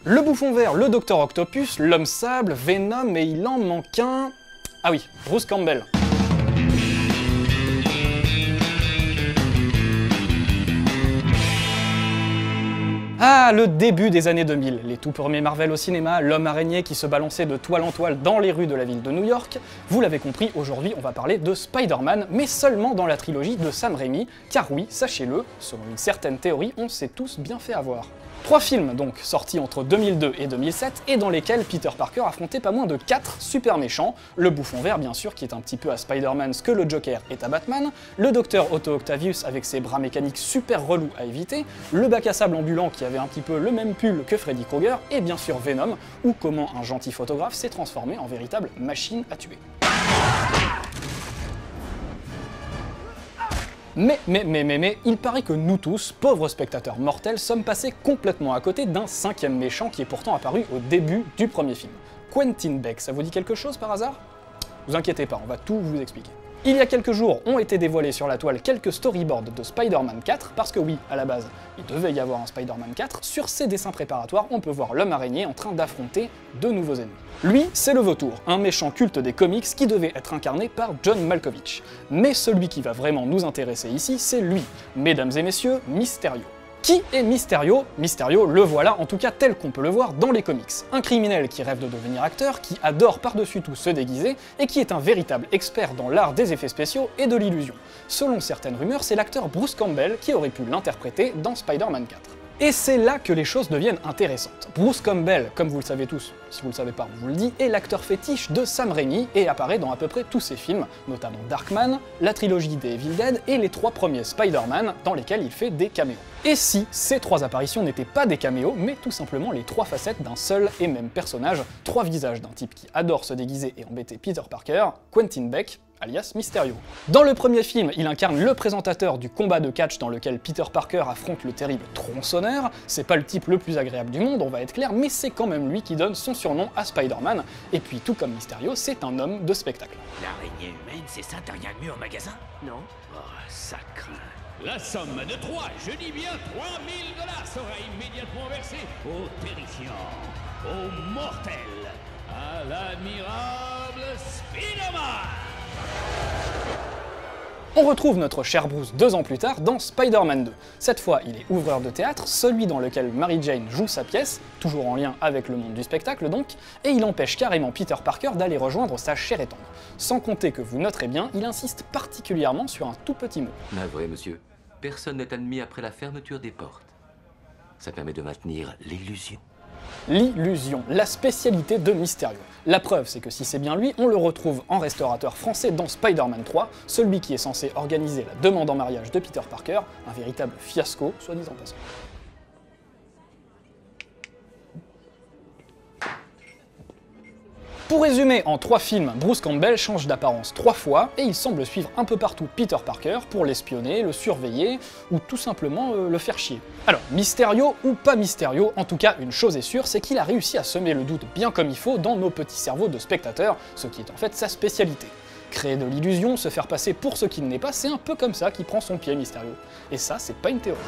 Le Bouffon Vert, le Docteur Octopus, l'Homme Sable, Venom, et il en manque un... Ah oui, Bruce Campbell. Ah, le début des années 2000, les tout premiers Marvel au cinéma, l'homme araignée qui se balançait de toile en toile dans les rues de la ville de New York. Vous l'avez compris, aujourd'hui on va parler de Spider-Man, mais seulement dans la trilogie de Sam Raimi, car oui, sachez-le, selon une certaine théorie, on s'est tous bien fait avoir. 3 films donc, sortis entre 2002 et 2007, et dans lesquels Peter Parker affrontait pas moins de 4 super méchants, le Bouffon Vert bien sûr, qui est un petit peu à Spider-Man ce que le Joker est à Batman, le Docteur Otto Octavius avec ses bras mécaniques super relous à éviter, le bac à sable ambulant qui avait un petit peu le même pull que Freddy Krueger, et bien sûr Venom, ou comment un gentil photographe s'est transformé en véritable machine à tuer. Mais, il paraît que nous tous, pauvres spectateurs mortels, sommes passés complètement à côté d'un 5e méchant qui est pourtant apparu au début du premier film. Quentin Beck, ça vous dit quelque chose par hasard? Vous inquiétez pas, on va tout vous expliquer. Il y a quelques jours, ont été dévoilés sur la toile quelques storyboards de Spider-Man 4, parce que oui, à la base, il devait y avoir un Spider-Man 4, sur ces dessins préparatoires, on peut voir l'homme araignée en train d'affronter de nouveaux ennemis. Lui, c'est le Vautour, un méchant culte des comics qui devait être incarné par John Malkovich. Mais celui qui va vraiment nous intéresser ici, c'est lui, mesdames et messieurs, Mysterio. Qui est Mysterio? Mysterio, le voilà, en tout cas tel qu'on peut le voir dans les comics. Un criminel qui rêve de devenir acteur, qui adore par-dessus tout se déguiser, et qui est un véritable expert dans l'art des effets spéciaux et de l'illusion. Selon certaines rumeurs, c'est l'acteur Bruce Campbell qui aurait pu l'interpréter dans Spider-Man 4. Et c'est là que les choses deviennent intéressantes. Bruce Campbell, comme vous le savez tous, si vous le savez pas, on vous le dit, est l'acteur fétiche de Sam Raimi et apparaît dans à peu près tous ses films, notamment Darkman, la trilogie des Evil Dead et les 3 premiers Spider-Man dans lesquels il fait des caméos. Et si ces 3 apparitions n'étaient pas des caméos, mais tout simplement les 3 facettes d'un seul et même personnage, 3 visages d'un type qui adore se déguiser et embêter Peter Parker, Quentin Beck, alias Mysterio. Dans le premier film, il incarne le présentateur du combat de catch dans lequel Peter Parker affronte le terrible Tronçonneur. C'est pas le type le plus agréable du monde, on va être clair, mais c'est quand même lui qui donne son surnom à Spider-Man. Et puis, tout comme Mysterio, c'est un homme de spectacle. L'araignée humaine, c'est ça derrière le mur magasin? Non. Oh, ça craint. La somme de 3, je dis bien 3000 $ sera immédiatement versée au terrifiant, au mortel, à l'admirable Spider-Man. On retrouve notre cher Bruce 2 ans plus tard dans Spider-Man 2. Cette fois, il est ouvreur de théâtre, celui dans lequel Mary Jane joue sa pièce, toujours en lien avec le monde du spectacle donc, et il empêche carrément Peter Parker d'aller rejoindre sa chère et tendre. Sans compter que vous noterez bien, il insiste particulièrement sur un tout petit mot. Navré, monsieur. Personne n'est admis après la fermeture des portes. Ça permet de maintenir l'illusion. L'illusion, la spécialité de Mysterio. La preuve, c'est que si c'est bien lui, on le retrouve en restaurateur français dans Spider-Man 3, celui qui est censé organiser la demande en mariage de Peter Parker, un véritable fiasco, soit disant passant. Pour résumer, en 3 films, Bruce Campbell change d'apparence 3 fois, et il semble suivre un peu partout Peter Parker pour l'espionner, le surveiller, ou tout simplement le faire chier. Alors, Mysterio ou pas Mysterio, en tout cas une chose est sûre, c'est qu'il a réussi à semer le doute bien comme il faut dans nos petits cerveaux de spectateurs, ce qui est en fait sa spécialité. Créer de l'illusion, se faire passer pour ce qu'il n'est pas, c'est un peu comme ça qu'il prend son pied Mysterio. Et ça, c'est pas une théorie.